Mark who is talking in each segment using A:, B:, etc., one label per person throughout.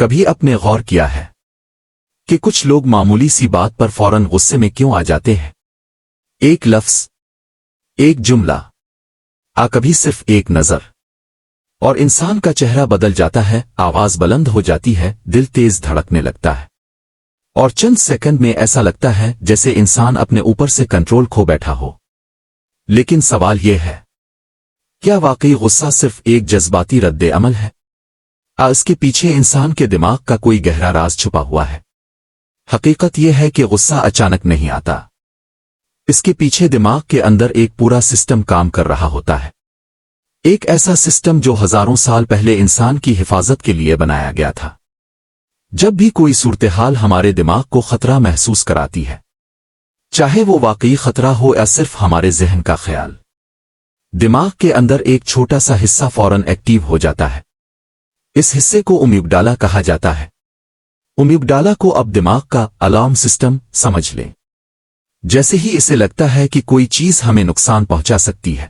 A: کبھی اپنے غور کیا ہے کہ کچھ لوگ معمولی سی بات پر فوراً غصے میں کیوں آ جاتے ہیں؟ ایک لفظ، ایک جملہ، کبھی صرف ایک نظر، اور انسان کا چہرہ بدل جاتا ہے، آواز بلند ہو جاتی ہے، دل تیز دھڑکنے لگتا ہے، اور چند سیکنڈ میں ایسا لگتا ہے جیسے انسان اپنے اوپر سے کنٹرول کھو بیٹھا ہو۔ لیکن سوال یہ ہے، کیا واقعی غصہ صرف ایک جذباتی رد عمل ہے؟ اس کے پیچھے انسان کے دماغ کا کوئی گہرا راز چھپا ہوا ہے؟ حقیقت یہ ہے کہ غصہ اچانک نہیں آتا، اس کے پیچھے دماغ کے اندر ایک پورا سسٹم کام کر رہا ہوتا ہے، ایک ایسا سسٹم جو ہزاروں سال پہلے انسان کی حفاظت کے لیے بنایا گیا تھا۔ جب بھی کوئی صورتحال ہمارے دماغ کو خطرہ محسوس کراتی ہے، چاہے وہ واقعی خطرہ ہو یا صرف ہمارے ذہن کا خیال، دماغ کے اندر ایک چھوٹا سا حصہ فوراً ایکٹیو ہو جاتا ہے۔ اس حصے کو امیگڈالا کہا جاتا ہے۔ امیگڈالا کو اب دماغ کا الارم سسٹم سمجھ لیں۔ جیسے ہی اسے لگتا ہے کہ کوئی چیز ہمیں نقصان پہنچا سکتی ہے،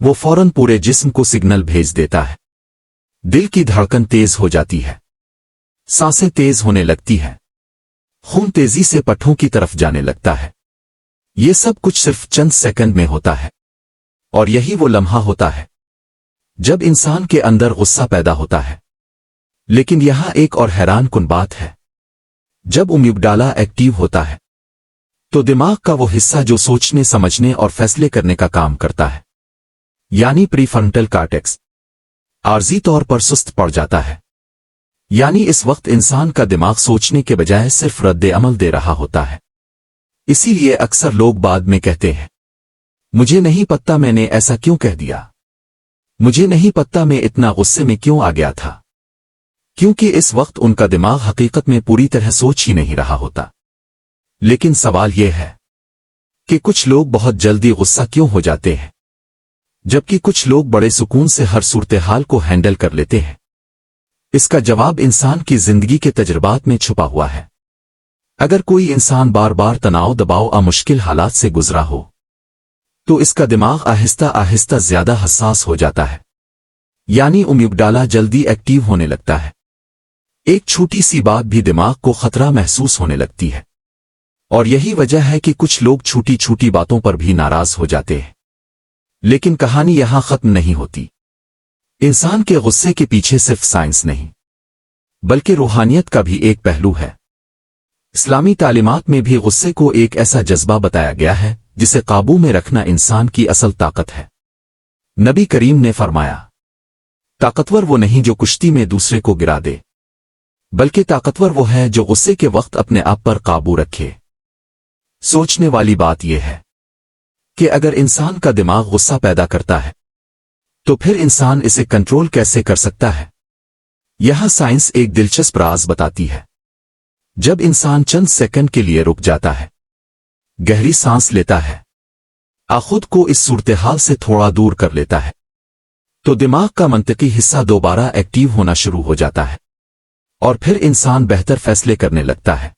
A: وہ فوراً پورے جسم کو سگنل بھیج دیتا ہے۔ دل کی دھڑکن تیز ہو جاتی ہے، سانسیں تیز ہونے لگتی ہیں، خون تیزی سے پٹھوں کی طرف جانے لگتا ہے۔ یہ سب کچھ صرف چند سیکنڈ میں ہوتا ہے، اور یہی وہ لمحہ ہوتا ہے جب انسان کے اندر غصہ پیدا ہوتا ہے۔ لیکن یہاں ایک اور حیران کن بات ہے، جب امیگڈالا ایکٹیو ہوتا ہے تو دماغ کا وہ حصہ جو سوچنے سمجھنے اور فیصلے کرنے کا کام کرتا ہے، یعنی پری فرنٹل کارٹیکس، عارضی طور پر سست پڑ جاتا ہے۔ یعنی اس وقت انسان کا دماغ سوچنے کے بجائے صرف رد عمل دے رہا ہوتا ہے۔ اسی لیے اکثر لوگ بعد میں کہتے ہیں، مجھے نہیں پتا میں نے ایسا کیوں کہہ دیا، مجھے نہیں پتا میں اتنا غصے میں کیوں آ گیا تھا، کیونکہ اس وقت ان کا دماغ حقیقت میں پوری طرح سوچ ہی نہیں رہا ہوتا۔ لیکن سوال یہ ہے کہ کچھ لوگ بہت جلدی غصہ کیوں ہو جاتے ہیں، جبکہ کچھ لوگ بڑے سکون سے ہر صورتحال کو ہینڈل کر لیتے ہیں؟ اس کا جواب انسان کی زندگی کے تجربات میں چھپا ہوا ہے۔ اگر کوئی انسان بار بار تناؤ، دباؤ اور مشکل حالات سے گزرا ہو تو اس کا دماغ آہستہ آہستہ زیادہ حساس ہو جاتا ہے، یعنی امیگڈالا جلدی ایکٹیو ہونے لگتا ہے۔ ایک چھوٹی سی بات بھی دماغ کو خطرہ محسوس ہونے لگتی ہے، اور یہی وجہ ہے کہ کچھ لوگ چھوٹی چھوٹی باتوں پر بھی ناراض ہو جاتے ہیں۔ لیکن کہانی یہاں ختم نہیں ہوتی۔ انسان کے غصے کے پیچھے صرف سائنس نہیں بلکہ روحانیت کا بھی ایک پہلو ہے۔ اسلامی تعلیمات میں بھی غصے کو ایک ایسا جذبہ بتایا گیا ہے جسے قابو میں رکھنا انسان کی اصل طاقت ہے۔ نبی کریم نے فرمایا، طاقتور وہ نہیں جو کشتی میں دوسرے کو گرا دے، بلکہ طاقتور وہ ہے جو غصے کے وقت اپنے آپ پر قابو رکھے۔ سوچنے والی بات یہ ہے کہ اگر انسان کا دماغ غصہ پیدا کرتا ہے تو پھر انسان اسے کنٹرول کیسے کر سکتا ہے؟ یہاں سائنس ایک دلچسپ راز بتاتی ہے۔ جب انسان چند سیکنڈ کے لیے رک جاتا ہے، گہری سانس لیتا ہے، خود کو اس صورتحال سے تھوڑا دور کر لیتا ہے، تو دماغ کا منطقی حصہ دوبارہ ایکٹیو ہونا شروع ہو جاتا ہے، اور پھر انسان بہتر فیصلے کرنے لگتا ہے۔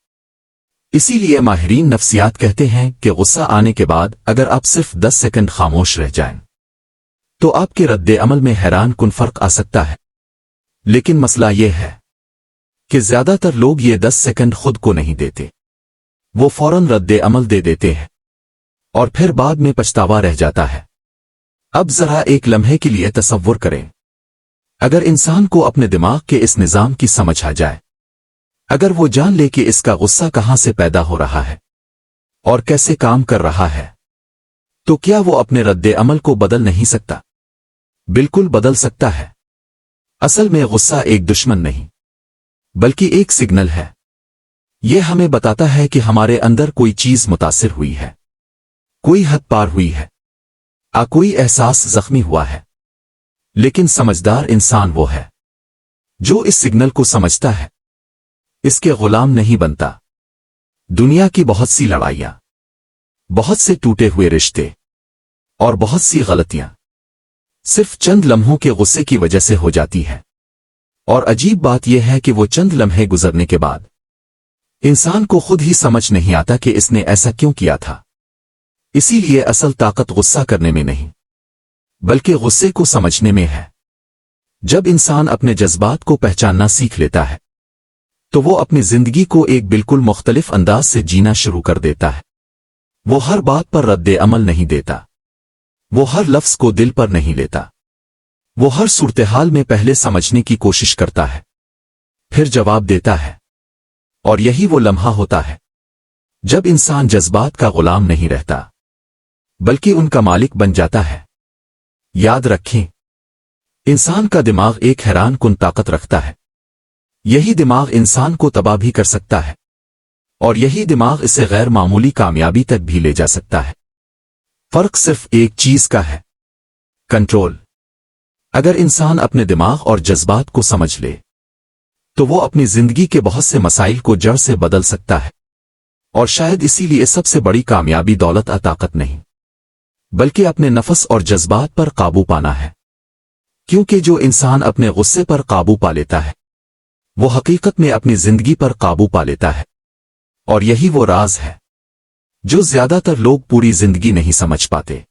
A: اسی لیے ماہرین نفسیات کہتے ہیں کہ غصہ آنے کے بعد اگر آپ صرف 10 سیکنڈ خاموش رہ جائیں تو آپ کے رد عمل میں حیران کن فرق آ سکتا ہے۔ لیکن مسئلہ یہ ہے کہ زیادہ تر لوگ یہ 10 سیکنڈ خود کو نہیں دیتے، وہ فوراً رد عمل دے دیتے ہیں، اور پھر بعد میں پچھتاوا رہ جاتا ہے۔ اب ذرا ایک لمحے کے لیے تصور کریں، اگر انسان کو اپنے دماغ کے اس نظام کی سمجھ آ جائے، اگر وہ جان لے کہ اس کا غصہ کہاں سے پیدا ہو رہا ہے اور کیسے کام کر رہا ہے، تو کیا وہ اپنے رد عمل کو بدل نہیں سکتا؟ بالکل بدل سکتا ہے۔ اصل میں غصہ ایک دشمن نہیں بلکہ ایک سگنل ہے۔ یہ ہمیں بتاتا ہے کہ ہمارے اندر کوئی چیز متاثر ہوئی ہے، کوئی حد پار ہوئی ہے، کوئی احساس زخمی ہوا ہے۔ لیکن سمجھدار انسان وہ ہے جو اس سگنل کو سمجھتا ہے، اس کے غلام نہیں بنتا۔ دنیا کی بہت سی لڑائیاں، بہت سے ٹوٹے ہوئے رشتے اور بہت سی غلطیاں صرف چند لمحوں کے غصے کی وجہ سے ہو جاتی ہے، اور عجیب بات یہ ہے کہ وہ چند لمحے گزرنے کے بعد انسان کو خود ہی سمجھ نہیں آتا کہ اس نے ایسا کیوں کیا تھا۔ اسی لیے اصل طاقت غصہ کرنے میں نہیں بلکہ غصے کو سمجھنے میں ہے۔ جب انسان اپنے جذبات کو پہچاننا سیکھ لیتا ہے تو وہ اپنی زندگی کو ایک بالکل مختلف انداز سے جینا شروع کر دیتا ہے۔ وہ ہر بات پر رد عمل نہیں دیتا، وہ ہر لفظ کو دل پر نہیں لیتا، وہ ہر صورتحال میں پہلے سمجھنے کی کوشش کرتا ہے، پھر جواب دیتا ہے۔ اور یہی وہ لمحہ ہوتا ہے جب انسان جذبات کا غلام نہیں رہتا بلکہ ان کا مالک بن جاتا ہے۔ یاد رکھیں، انسان کا دماغ ایک حیران کن طاقت رکھتا ہے۔ یہی دماغ انسان کو تباہ بھی کر سکتا ہے، اور یہی دماغ اسے غیر معمولی کامیابی تک بھی لے جا سکتا ہے۔ فرق صرف ایک چیز کا ہے، کنٹرول۔ اگر انسان اپنے دماغ اور جذبات کو سمجھ لے تو وہ اپنی زندگی کے بہت سے مسائل کو جڑ سے بدل سکتا ہے۔ اور شاید اسی لیے سب سے بڑی کامیابی دولت طاقت نہیں بلکہ اپنے نفس اور جذبات پر قابو پانا ہے، کیونکہ جو انسان اپنے غصے پر قابو پا لیتا ہے وہ حقیقت میں اپنی زندگی پر قابو پا لیتا ہے۔ اور یہی وہ راز ہے جو زیادہ تر لوگ پوری زندگی نہیں سمجھ پاتے۔